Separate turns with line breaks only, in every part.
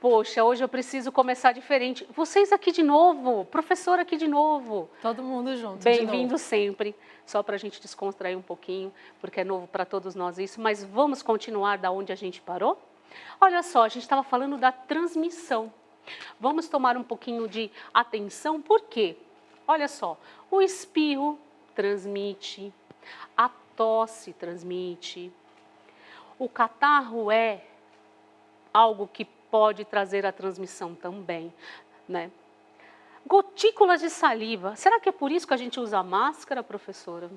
Poxa, hoje eu preciso começar diferente. Vocês aqui de novo, professor aqui de novo.
Todo mundo junto.
Bem-vindo sempre, só para a gente descontrair um pouquinho, porque é novo para todos nós isso, mas vamos continuar da onde a gente parou? Olha só, a gente estava falando da transmissão. Vamos tomar um pouquinho de atenção, por quê? Olha só, o espirro transmite, a tosse transmite, o catarro é algo que pode trazer a transmissão também, né? Gotículas de saliva. Será que é por isso que a gente usa máscara, professora?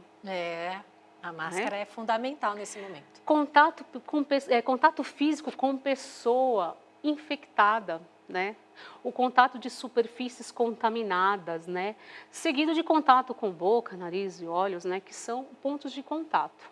A máscara é fundamental nesse momento.
Contato físico com pessoa infectada, né? O contato de superfícies contaminadas, né? Seguido de contato com boca, nariz e olhos, né? Que são pontos de contato.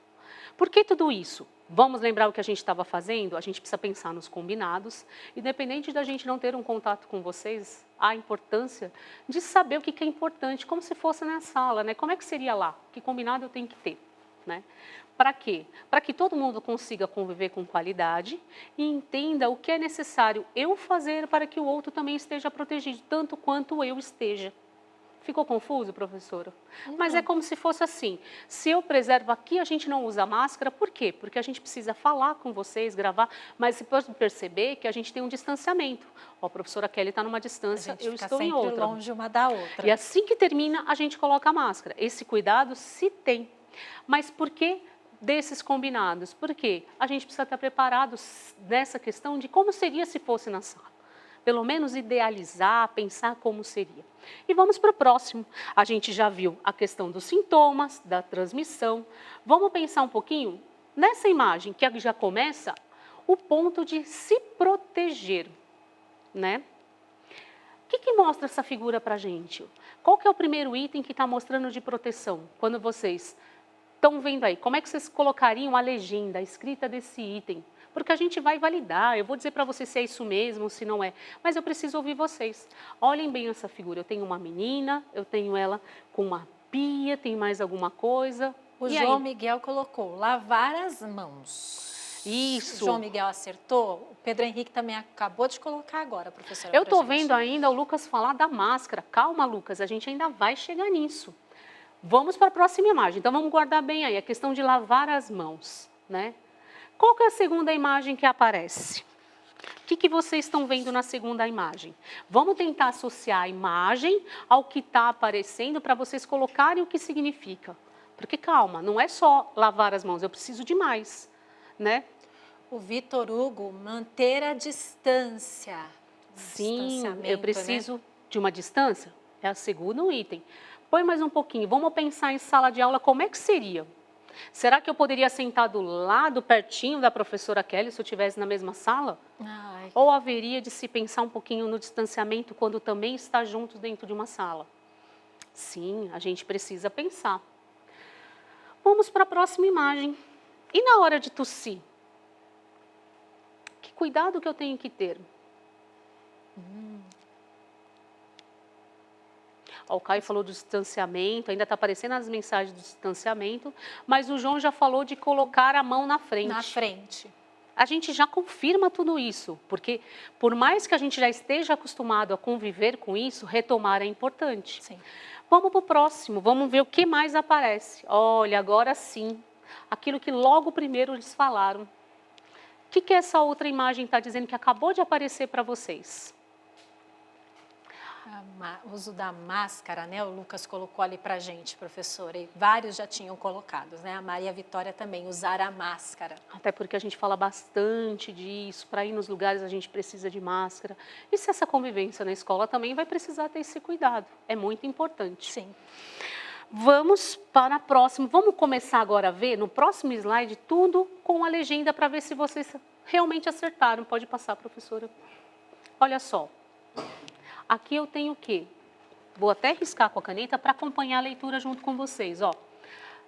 Por que tudo isso? Vamos lembrar o que a gente estava fazendo? A gente precisa pensar nos combinados. Independente da gente não ter um contato com vocês, há a importância de saber o que é importante, como se fosse na sala, né? Como é que seria lá? Que combinado eu tenho que ter, né? Para quê? Para que todo mundo consiga conviver com qualidade e entenda o que é necessário eu fazer para que o outro também esteja protegido, tanto quanto eu esteja. Ficou confuso, professora? Mas é como se fosse assim, se eu preservo aqui, a gente não usa máscara, por quê? Porque a gente precisa falar com vocês, gravar, mas você pode perceber que a gente tem um distanciamento. Ó, a professora Kelly está numa distância, eu estou em outra.
Longe uma da outra.
E assim que termina, a gente coloca a máscara. Esse cuidado se tem. Mas por que desses combinados? Porque a gente precisa estar preparado nessa questão de como seria se fosse na sala. Pelo menos idealizar, pensar como seria. E vamos para o próximo. A gente já viu a questão dos sintomas, da transmissão. Vamos pensar um pouquinho nessa imagem, que já começa o ponto de se proteger, né? O que mostra essa figura para a gente? Qual que é o primeiro item que está mostrando de proteção? Quando vocês estão vendo aí, como é que vocês colocariam a legenda, a escrita desse item? Porque a gente vai validar, eu vou dizer para vocês se é isso mesmo, se não é, mas eu preciso ouvir vocês. Olhem bem essa figura, eu tenho uma menina, eu tenho ela com uma pia, tem mais alguma coisa.
O João Miguel colocou, lavar as mãos.
Isso.
O João Miguel acertou, o Pedro Henrique também acabou de colocar agora, professora.
Eu estou vendo ainda o Lucas falar da máscara. Calma, Lucas, a gente ainda vai chegar nisso. Vamos para a próxima imagem, então vamos guardar bem aí, a questão de lavar as mãos, né? Qual que é a segunda imagem que aparece? O que vocês estão vendo na segunda imagem? Vamos tentar associar a imagem ao que está aparecendo para vocês colocarem o que significa. Porque calma, não é só lavar as mãos, eu preciso de mais, né?
O Vitor Hugo, manter a distância.
Sim, eu preciso de uma distância, é o segundo item. Põe mais um pouquinho, vamos pensar em sala de aula, como é que seria? Será que eu poderia sentar do lado, pertinho da professora Kelly, se eu estivesse na mesma sala?
Ai.
Ou haveria de se pensar um pouquinho no distanciamento quando também está juntos dentro de uma sala? Sim, a gente precisa pensar. Vamos para a próxima imagem. E na hora de tossir? Que cuidado que eu tenho que ter? O Caio falou do distanciamento, ainda está aparecendo as mensagens do distanciamento, mas o João já falou de colocar a mão na frente.
Na frente.
A gente já confirma tudo isso, porque por mais que a gente já esteja acostumado a conviver com isso, retomar é importante.
Sim.
Vamos para o próximo, vamos ver o que mais aparece. Olha, agora sim, aquilo que logo primeiro eles falaram. O que essa outra imagem está dizendo que acabou de aparecer para vocês?
O uso da máscara, né? O Lucas colocou ali pra gente, professora, e vários já tinham colocados, né? A Maria Vitória também, usar a máscara.
Até porque a gente fala bastante disso, para ir nos lugares a gente precisa de máscara. E se essa convivência na escola também vai precisar ter esse cuidado, é muito importante.
Sim.
Vamos para a próxima, vamos começar agora a ver no próximo slide tudo com a legenda para ver se vocês realmente acertaram. Pode passar, professora. Olha só. Aqui eu tenho o quê? Vou até riscar com a caneta para acompanhar a leitura junto com vocês, ó.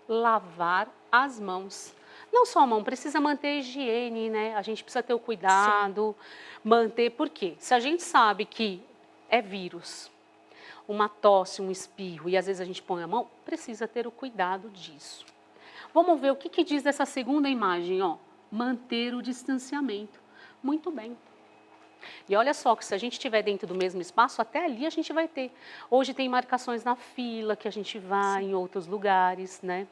Lavar as mãos. Não só a mão, precisa manter a higiene, né? A gente precisa ter o cuidado, manter, por quê? Se a gente sabe que é vírus, uma tosse, um espirro, e às vezes a gente põe a mão, precisa ter o cuidado disso. Vamos ver o que diz essa segunda imagem, ó. Manter o distanciamento. Muito bem. E olha só que se a gente estiver dentro do mesmo espaço, até ali a gente vai ter. Hoje tem marcações na fila que a gente vai em outros lugares, né?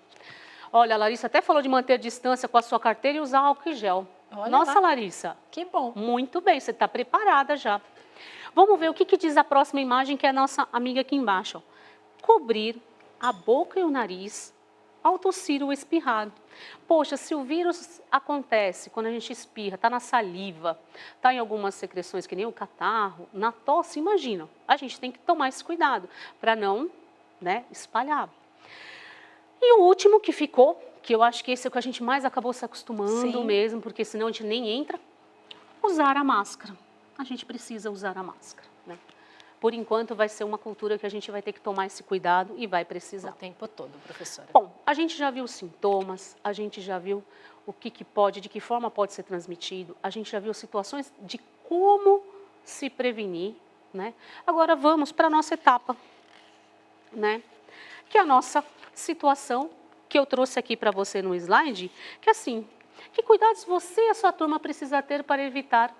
Olha, a Larissa até falou de manter a distância com a sua carteira e usar álcool e gel.
Olha
Nossa,
lá.
Larissa,
Que bom.
muito bem, você está preparada já. Vamos ver o que diz a próxima imagem, que é a nossa amiga aqui embaixo. Ó. Cobrir a boca e o nariz ao tossir ou espirrar. Poxa, se o vírus acontece quando a gente espirra, está na saliva, está em algumas secreções, que nem o catarro, na tosse, imagina, a gente tem que tomar esse cuidado para não, né, espalhar. E o último que ficou, que eu acho que esse é o que a gente mais acabou se acostumando mesmo, porque senão a gente nem entra, usar a máscara. A gente precisa usar a máscara, né? Por enquanto vai ser uma cultura que a gente vai ter que tomar esse cuidado e vai precisar.
O tempo todo, professora.
Bom, a gente já viu os sintomas, a gente já viu o que pode, de que forma pode ser transmitido, a gente já viu situações de como se prevenir, né? Agora vamos para a nossa etapa, né? Que é a nossa situação que eu trouxe aqui para você no slide, que é assim, que cuidados você e a sua turma precisa ter para evitar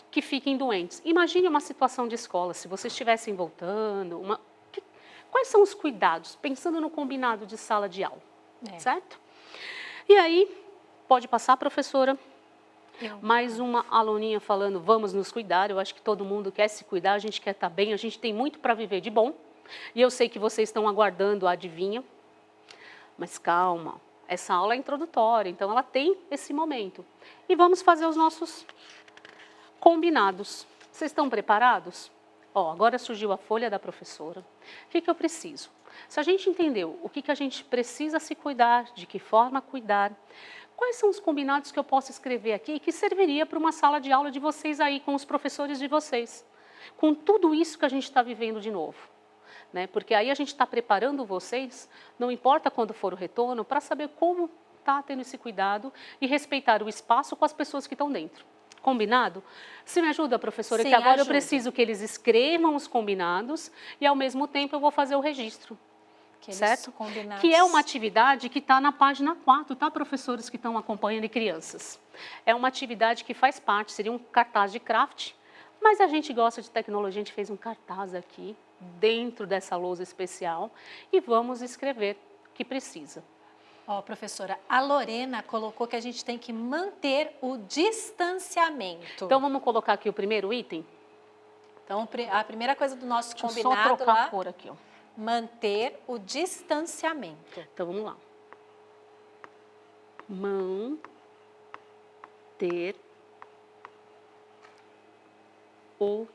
que fiquem doentes. Imagine uma situação de escola, se vocês estivessem voltando, quais são os cuidados, pensando no combinado de sala de aula, certo? E aí, pode passar, professora, mais uma aluninha falando, vamos nos cuidar, eu acho que todo mundo quer se cuidar, a gente quer estar bem, a gente tem muito para viver de bom, e eu sei que vocês estão aguardando a adivinha, mas calma, essa aula é introdutória, então ela tem esse momento. E vamos fazer os nossos combinados. Vocês estão preparados? Ó, agora surgiu a folha da professora. O que eu preciso? Se a gente entendeu o que a gente precisa se cuidar, de que forma cuidar, quais são os combinados que eu posso escrever aqui que serviria para uma sala de aula de vocês aí, com os professores de vocês? Com tudo isso que a gente está vivendo de novo. Né? Porque aí a gente está preparando vocês, não importa quando for o retorno, para saber como está tendo esse cuidado e respeitar o espaço com as pessoas que estão dentro. Combinado? Se me ajuda, professora,
Sim,
que agora
ajuda.
eu preciso que eles escrevam os combinados e, ao mesmo tempo, eu vou fazer o registro. Certo?
Combinados.
Que é uma atividade que está na página 4, tá, professores que estão acompanhando e crianças? É uma atividade que faz parte, seria um cartaz de craft, mas a gente gosta de tecnologia, a gente fez um cartaz aqui, dentro dessa lousa especial, e vamos escrever o que precisa.
Ó, professora, a Lorena colocou que a gente tem que manter o distanciamento.
Então, vamos colocar aqui o primeiro item?
Então, a primeira coisa do nosso
Deixa
combinado
eu só trocar
lá,
a cor aqui, ó.
manter o distanciamento.
Então, vamos lá. Manter o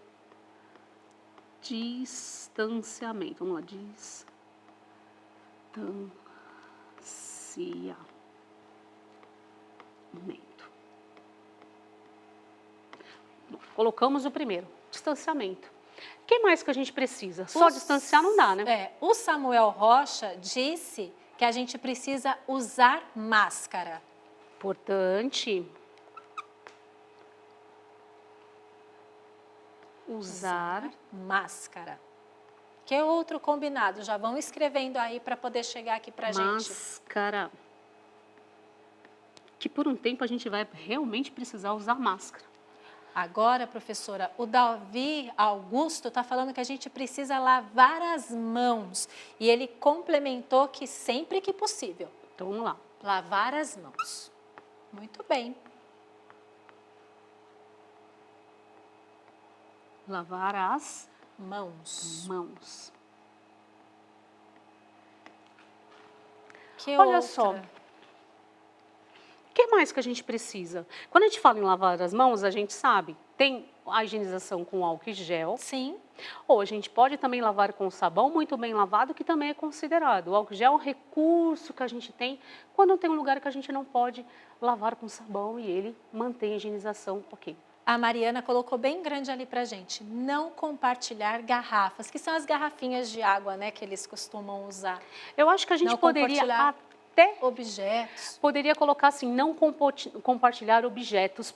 distanciamento. Vamos lá, distanciamento. Bom, colocamos o primeiro, distanciamento. O que mais que a gente precisa? Só distanciar não dá, né?
O Samuel Rocha disse que a gente precisa usar máscara.
Importante. Usar
máscara. Que é outro combinado? Já vão escrevendo aí para poder chegar aqui para a gente.
Máscara. Que por um tempo a gente vai realmente precisar usar máscara.
Agora, professora, o Davi Augusto está falando que a gente precisa lavar as mãos. E ele complementou que sempre que possível.
Então, vamos lá.
Lavar as mãos. Muito bem.
Lavar as
mãos.
Olha só. O que mais que a gente precisa? Quando a gente fala em lavar as mãos, a gente sabe, tem a higienização com álcool e gel.
Sim.
Ou a gente pode também lavar com sabão muito bem lavado, que também é considerado. O álcool gel é um recurso que a gente tem quando tem um lugar que a gente não pode lavar com sabão e ele mantém a higienização ok.
A Mariana colocou bem grande ali pra gente, não compartilhar garrafas, que são as garrafinhas de água, né, que eles costumam usar.
Eu acho que a gente poderia até
objetos.
Poderia colocar assim, não compartilhar objetos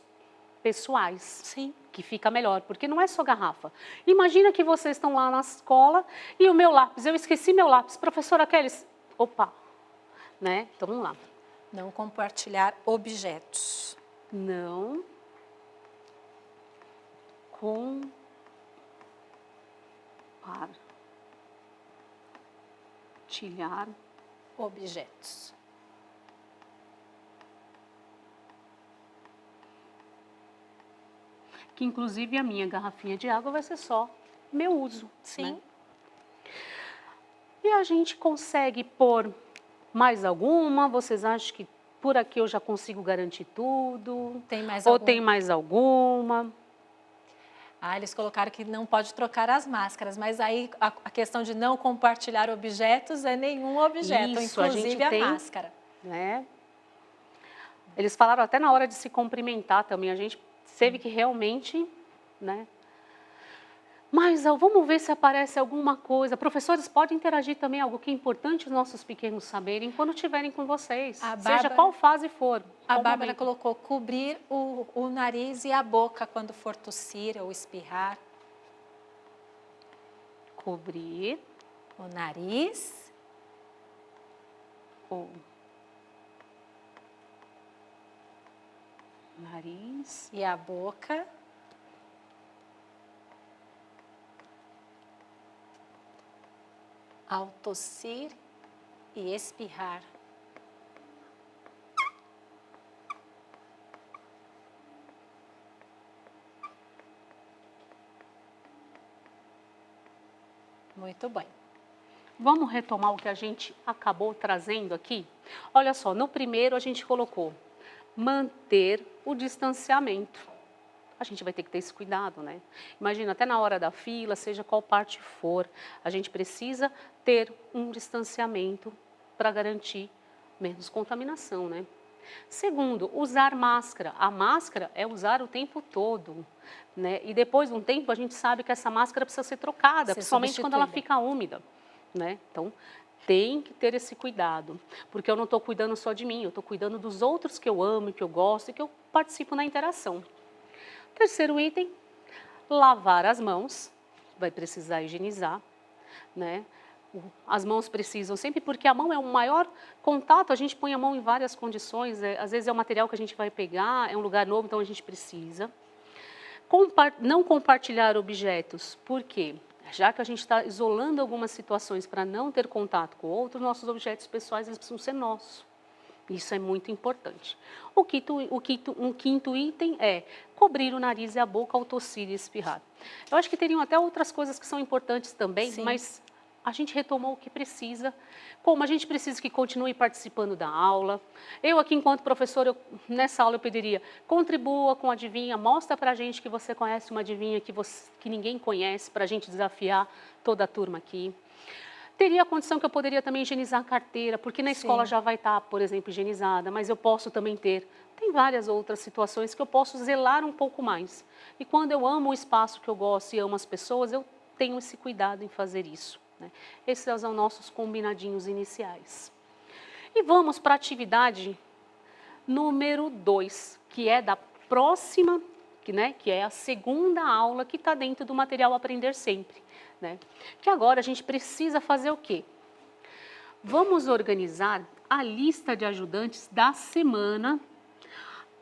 pessoais.
Sim.
Que fica melhor, porque não é só garrafa. Imagina que vocês estão lá na escola e o meu lápis, eu esqueci meu lápis. Professora Kelly, opa, né? Então vamos lá.
Não compartilhar objetos.
Não compartilhar
objetos.
Que inclusive a minha garrafinha de água vai ser só meu uso.
Sim.
Né? E a gente consegue pôr mais alguma? Vocês acham que por aqui eu já consigo garantir tudo?
Tem mais
Ou
algum?
tem mais alguma?
Ah, eles colocaram que não pode trocar as máscaras, mas aí a questão de não compartilhar objetos é nenhum objeto,
Isso, a
inclusive
gente
a
tem,
máscara.
né? Eles falaram até na hora de se cumprimentar também, a gente teve que realmente, né? Mas vamos ver se aparece alguma coisa. Professores, podem interagir também, algo que é importante os nossos pequenos saberem quando estiverem com vocês, seja qual fase for.
A
qual
Bárbara
momento.
colocou cobrir o nariz e a boca quando for tossir ou espirrar.
Cobrir
O nariz
o nariz
e a boca. Ao tossir e espirrar. Muito bem.
Vamos retomar o que a gente acabou trazendo aqui? Olha só, no primeiro a gente colocou manter o distanciamento. A gente vai ter que ter esse cuidado, né? Imagina, até na hora da fila, seja qual parte for, a gente precisa ter um distanciamento para garantir menos contaminação, né? Segundo, usar máscara. A máscara é usar o tempo todo, né? E depois de um tempo a gente sabe que essa máscara precisa ser trocada, principalmente quando ela fica úmida, né? Então, tem que ter esse cuidado, porque eu não estou cuidando só de mim, eu estou cuidando dos outros que eu amo, que eu gosto e que eu participo na interação. Terceiro item, lavar as mãos, vai precisar higienizar, né? As mãos precisam sempre, porque a mão é o maior contato, a gente põe a mão em várias condições, às vezes é o material que a gente vai pegar, é um lugar novo, então a gente precisa. Não compartilhar objetos, por quê? Já que a gente está isolando algumas situações para não ter contato com outros, nossos objetos pessoais eles precisam ser nossos. Isso é muito importante. Um quinto item é cobrir o nariz e a boca ao tossir e espirrar. Eu acho que teriam até outras coisas que são importantes também,
Sim.
mas a gente retomou o que precisa, como a gente precisa que continue participando da aula. Eu aqui, enquanto professora, nessa aula eu pediria, contribua com a adivinha, mostra para a gente que você conhece uma adivinha que ninguém conhece, para a gente desafiar toda a turma aqui. Teria a condição que eu poderia também higienizar a carteira, porque na escola já vai estar, por exemplo, higienizada, mas eu posso também ter. Tem várias outras situações que eu posso zelar um pouco mais. E quando eu amo o espaço que eu gosto e amo as pessoas, eu tenho esse cuidado em fazer isso. Né? Esses são nossos combinadinhos iniciais. E vamos para a atividade número 2, que é da próxima, que é a segunda aula que está dentro do material Aprender Sempre. Né? Que agora a gente precisa fazer o quê? Vamos organizar a lista de ajudantes da semana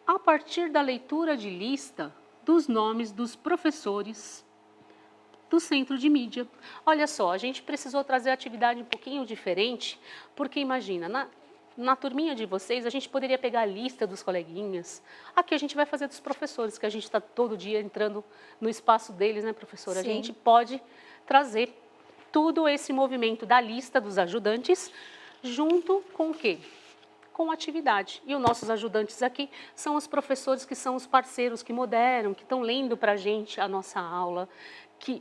a partir da leitura de lista dos nomes dos professores do Centro de Mídia. Olha só, a gente precisou trazer a atividade um pouquinho diferente, porque imagina, na turminha de vocês, a gente poderia pegar a lista dos coleguinhas. Aqui a gente vai fazer dos professores, que a gente está todo dia entrando no espaço deles, né, professora?
Sim.
A gente pode trazer tudo esse movimento da lista dos ajudantes junto com o quê? Com a atividade. E os nossos ajudantes aqui são os professores que são os parceiros que moderam, que estão lendo para a gente a nossa aula,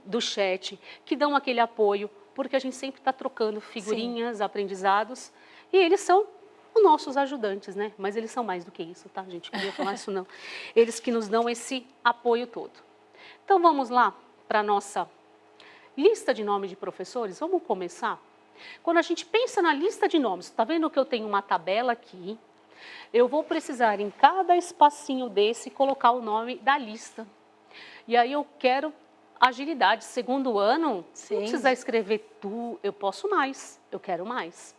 do chat, que dão aquele apoio, porque a gente sempre está trocando figurinhas, aprendizados, e eles são os nossos ajudantes, né? Mas eles são mais do que isso, tá, gente? Não queria falar isso, não. Eles que nos dão esse apoio todo. Então, vamos lá para a nossa lista de nomes de professores. Vamos começar? Quando a gente pensa na lista de nomes, está vendo que eu tenho uma tabela aqui? Eu vou precisar, em cada espacinho desse, colocar o nome da lista. E aí eu quero agilidade. Segundo ano, se não precisar escrever eu posso mais, eu quero mais.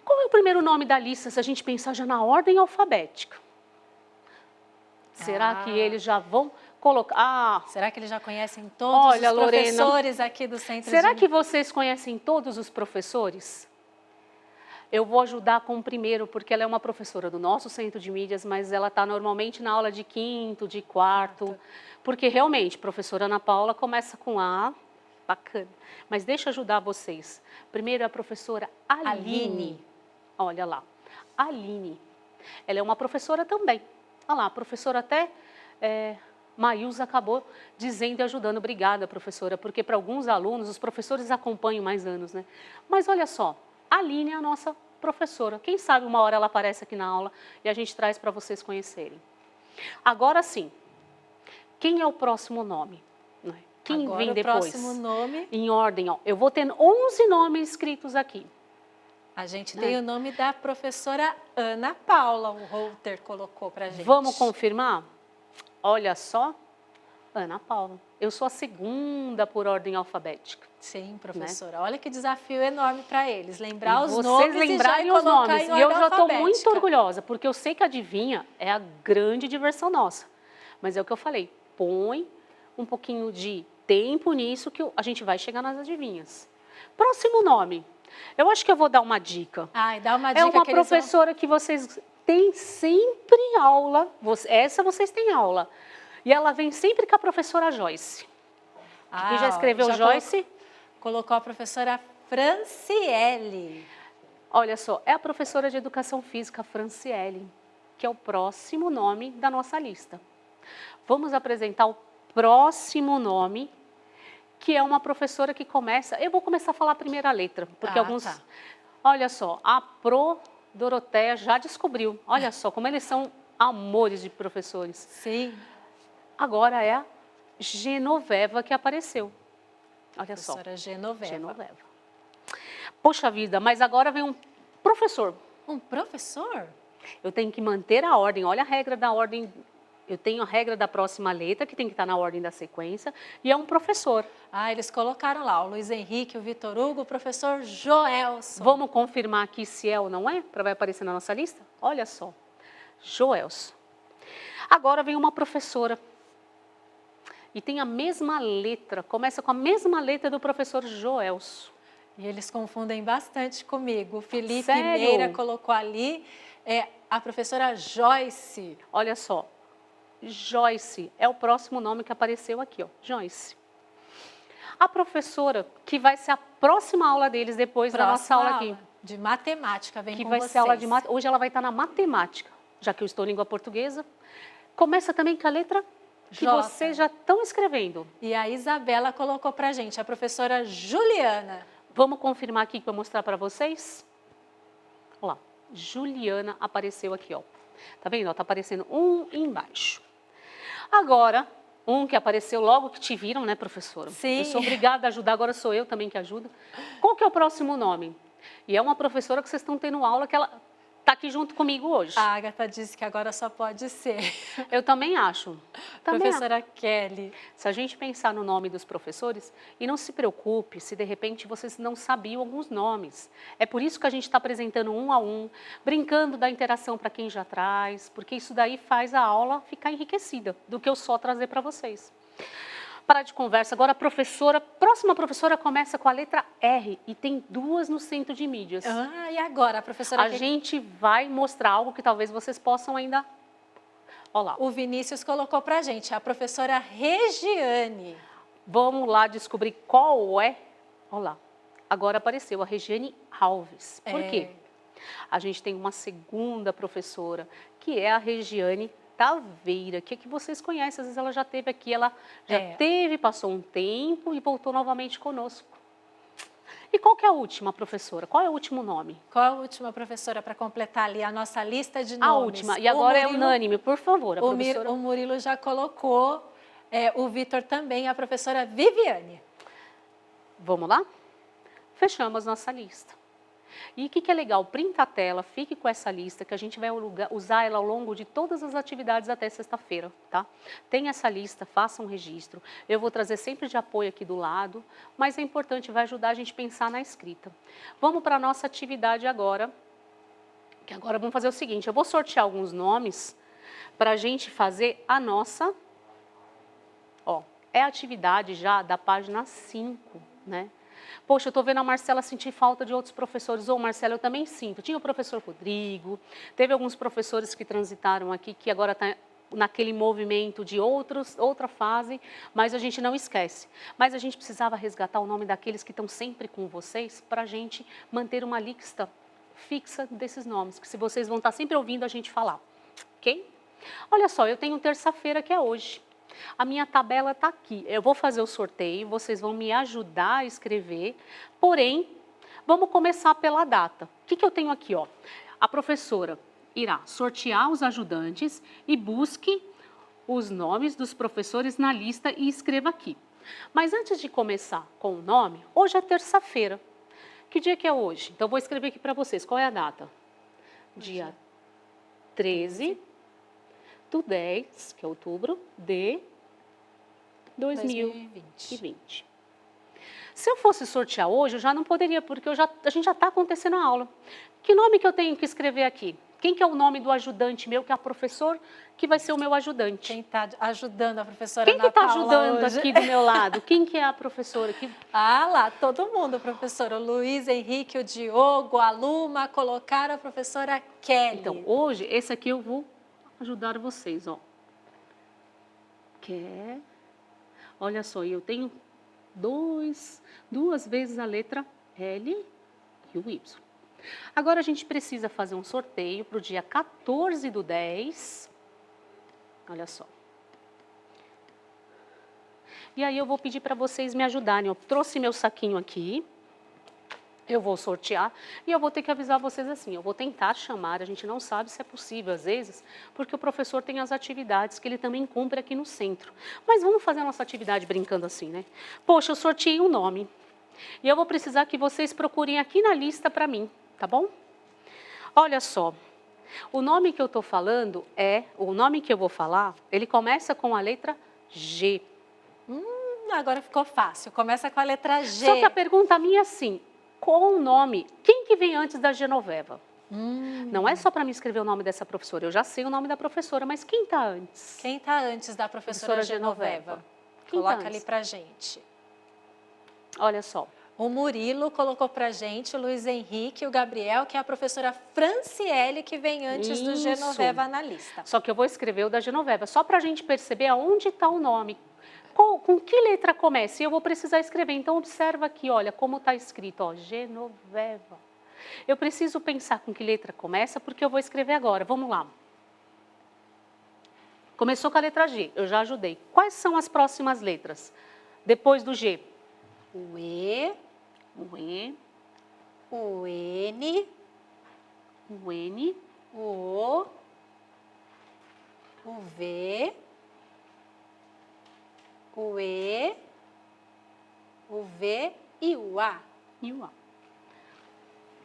Qual é o primeiro nome da lista, se a gente pensar já na ordem alfabética? Será que eles já vão colocar... Ah,
será que eles já conhecem todos
olha,
os professores aqui do Centro
será
de...
que vocês conhecem todos os professores? Eu vou ajudar com o primeiro, porque ela é uma professora do nosso Centro de Mídias, mas ela está normalmente na aula de quinto, de quarto, porque realmente, professora Ana Paula começa com A, bacana. Mas deixa eu ajudar vocês. Primeiro a professora Aline. Olha lá, Aline. Ela é uma professora também. Olha lá, a professora até... Maílza acabou dizendo e ajudando. Obrigada, professora, porque para alguns alunos, os professores acompanham mais anos, né? Mas olha só, a Aline é a nossa professora. Quem sabe uma hora ela aparece aqui na aula e a gente traz para vocês conhecerem. Agora sim, quem é o próximo nome? Quem
Agora
vem
o
depois?
próximo nome...
Em ordem, ó. Eu vou ter 11 nomes escritos aqui.
A gente tem o nome da professora Ana Paula, o Reuter colocou para a gente.
Vamos confirmar? Olha só, Ana Paula. Eu sou a segunda por ordem alfabética.
Sim, professora. Né? Olha que desafio enorme para eles. Lembrar
e
os
vocês
nomes
lembrarem
e
os nomes.
Em
e eu já estou
alfabética.
muito orgulhosa, porque eu sei que adivinha é a grande diversão nossa. Mas é o que eu falei, põe um pouquinho de tempo nisso que a gente vai chegar nas adivinhas. Próximo nome. Eu acho que eu vou dar uma dica.
Ai, dá uma dica.
É uma professora que vocês têm sempre aula. Essa vocês têm aula. E ela vem sempre com a professora Joyce. Quem já escreveu Joyce?
Colocou a professora Franciele.
Olha só, é a professora de Educação Física, Franciele, que é o próximo nome da nossa lista. Vamos apresentar o próximo nome, que é uma professora que começa... Eu vou começar a falar a primeira letra, porque alguns... Tá. Olha só, a Pro Doroteia já descobriu. Olha só, como eles são amores de professores.
Sim.
Agora é a Genoveva que apareceu. Olha só.
Professora Genoveva.
Poxa vida, mas agora vem um professor.
Um professor?
Eu tenho que manter a ordem. Olha a regra da ordem. Eu tenho a regra da próxima letra, que tem que estar na ordem da sequência, e é um professor.
Ah, eles colocaram lá o Luiz Henrique, o Vitor Hugo, o professor Joelson.
Vamos confirmar aqui se é ou não é, para vai aparecer na nossa lista? Olha só, Joelson. Agora vem uma professora. E tem a mesma letra, começa com a mesma letra do professor Joelson.
E eles confundem bastante comigo. O Felipe
Sério?
Meira colocou ali a professora Joyce.
Olha só, Joyce é o próximo nome que apareceu aqui, ó, Joyce. A professora que vai ser a próxima aula deles depois da nossa aula aqui.
De matemática, vem
que
com
vai
vocês.
Ser aula de hoje ela vai estar na matemática, já que eu estou em língua portuguesa. Começa também com a letra que vocês já estão escrevendo.
E a Isabela colocou pra gente, a professora Juliana.
Vamos confirmar aqui que eu vou mostrar para vocês? Olha lá, Juliana apareceu aqui, ó. Tá vendo? Tá aparecendo um embaixo. Agora, um que apareceu logo que te viram, né, professora?
Sim.
Eu sou obrigada a ajudar, agora sou eu também que ajudo. Qual que é o próximo nome? E é uma professora que vocês estão tendo aula que ela está aqui junto comigo hoje.
A Agatha disse que agora só pode ser.
Eu também acho.
Professora Kelly.
Se a gente pensar no nome dos professores, e não se preocupe se de repente vocês não sabiam alguns nomes. É por isso que a gente está apresentando um a um, brincando da interação para quem já traz, porque isso daí faz a aula ficar enriquecida, do que eu só trazer para vocês. Parar de conversa. Agora a próxima professora começa com a letra R e tem duas no Centro de Mídias.
Ah, e agora a professora...
A gente vai mostrar algo que talvez vocês possam ainda... Olha lá.
O Vinícius colocou pra gente, a professora Regiane.
Vamos lá descobrir qual é... Olha lá. Agora apareceu a Regiane Alves. Por quê? A gente tem uma segunda professora, que é a Regiane Taveira, que vocês conhecem, às vezes ela já esteve aqui, ela já passou um tempo e voltou novamente conosco. E qual que é a última professora? Qual é o último nome?
Qual é a última professora para completar ali a nossa lista de nomes?
A última, e agora é unânime, por favor.
O Murilo já colocou, o Vitor também, a professora Viviane.
Vamos lá? Fechamos nossa lista. E o que é legal? Printa a tela, fique com essa lista, que a gente vai usar ela ao longo de todas as atividades até sexta-feira, tá? Tem essa lista, faça um registro. Eu vou trazer sempre de apoio aqui do lado, mas é importante, vai ajudar a gente a pensar na escrita. Vamos para a nossa atividade agora, que agora vamos fazer o seguinte, eu vou sortear alguns nomes para a gente fazer a nossa é a atividade já da página 5, né? Poxa, eu estou vendo a Marcela sentir falta de outros professores. Ô, Marcela, eu também sinto. Tinha o professor Rodrigo, teve alguns professores que transitaram aqui, que agora está naquele movimento de outra fase, mas a gente não esquece. Mas a gente precisava resgatar o nome daqueles que estão sempre com vocês para a gente manter uma lista fixa desses nomes, que se vocês vão estar sempre ouvindo a gente falar, ok? Olha só, eu tenho terça-feira que é hoje. A minha tabela está aqui. Eu vou fazer o sorteio, vocês vão me ajudar a escrever, porém, vamos começar pela data. O que eu tenho aqui, ó? A professora irá sortear os ajudantes e busque os nomes dos professores na lista e escreva aqui. Mas antes de começar com o nome, hoje é terça-feira. Que dia que é hoje? Então, eu vou escrever aqui para vocês. Qual é a data? Dia 13/10, que é outubro, de 2020. Se eu fosse sortear hoje, eu já não poderia, porque a gente já está acontecendo a aula. Que nome que eu tenho que escrever aqui? Quem que é o nome do ajudante meu, que é a professora, que vai ser o meu ajudante?
Quem está ajudando a professora
Quem que
Ana
está
Paula
ajudando
hoje?
aqui do meu lado? Quem que é a professora?
Ah lá, todo mundo, professora. O Luiz Henrique, o Diogo, a Luma, colocaram a professora Kelly.
Então, hoje, esse aqui eu vou ajudar vocês, ó. Olha só, eu tenho duas vezes a letra L e o Y. Agora, a gente precisa fazer um sorteio para o dia 14/10. Olha só. E aí, eu vou pedir para vocês me ajudarem. Eu trouxe meu saquinho aqui. Eu vou sortear e eu vou ter que avisar vocês assim, eu vou tentar chamar, a gente não sabe se é possível às vezes, porque o professor tem as atividades que ele também cumpre aqui no centro. Mas vamos fazer a nossa atividade brincando assim, né? Poxa, eu sorteei um nome e eu vou precisar que vocês procurem aqui na lista para mim, tá bom? Olha só, o nome que eu estou falando o nome que eu vou falar, ele começa com a letra G.
Agora ficou fácil, começa com a letra G.
Só que a pergunta minha é assim, qual o nome? Quem que vem antes da Genoveva? Não é só para me escrever o nome dessa professora, eu já sei o nome da professora, mas quem está antes?
Quem está antes da professora Genoveva? Coloca ali pra gente.
Olha só.
O Murilo colocou pra gente, o Luiz Henrique e o Gabriel, que é a professora Franciele, que vem antes do Genoveva na lista.
Só que eu vou escrever o da Genoveva, só para a gente perceber aonde está o nome. Com que letra começa? E eu vou precisar escrever. Então, observa aqui, olha, como está escrito, ó, Genoveva. Eu preciso pensar com que letra começa, porque eu vou escrever agora. Vamos lá. Começou com a letra G, eu já ajudei. Quais são as próximas letras? Depois do G?
O E,
O E,
o N,
o N,
o V, o E, o V e o A.
e o A.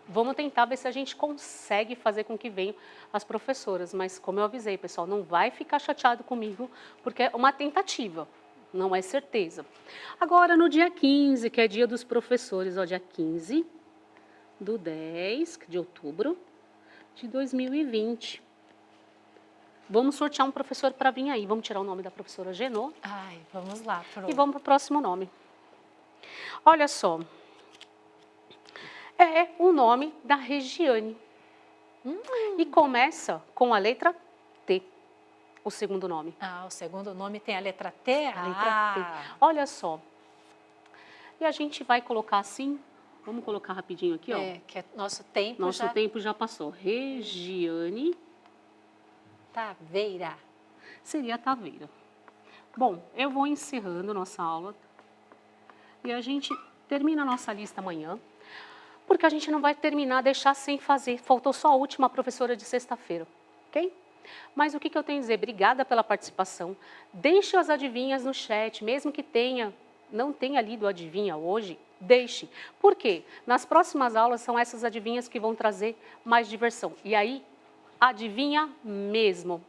Vamos tentar ver se a gente consegue fazer com que venham as professoras, mas como eu avisei, pessoal, não vai ficar chateado comigo, porque é uma tentativa, não é certeza. Agora, no dia 15, que é dia dos professores, ó, dia 15/10 de outubro de 2020. Vamos sortear um professor para vir aí. Vamos tirar o nome da professora Genô.
Ai, vamos lá.
E vamos para o próximo nome. Olha só. É o nome da Regiane. E começa com a letra T, o segundo nome.
Ah, o segundo nome tem a letra T?
A letra T. Olha só. E a gente vai colocar assim, vamos colocar rapidinho aqui, ó.
Que é nosso tempo
Nosso tempo já passou. Regiane
Taveira.
Seria Taveira. Bom, eu vou encerrando nossa aula e a gente termina a nossa lista amanhã, porque a gente não vai deixar sem fazer. Faltou só a última professora de sexta-feira, ok? Mas o que eu tenho a dizer? Obrigada pela participação. Deixe as adivinhas no chat, mesmo que não tenha lido a adivinha hoje, deixe. Por quê? Nas próximas aulas são essas adivinhas que vão trazer mais diversão. E aí, adivinha mesmo.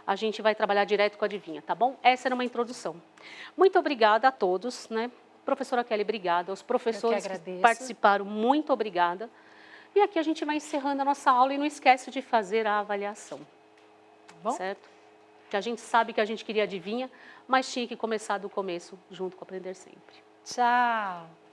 A gente vai trabalhar direto com a adivinha, tá bom? Essa era uma introdução. Muito obrigada a todos, né? Professora Kelly, obrigada. Aos professores que participaram, muito obrigada. E aqui a gente vai encerrando a nossa aula e não esquece de fazer a avaliação.
Tá bom?
Certo? que a gente sabe que a gente queria adivinha, mas tinha que começar do começo, junto com Aprender Sempre.
Tchau!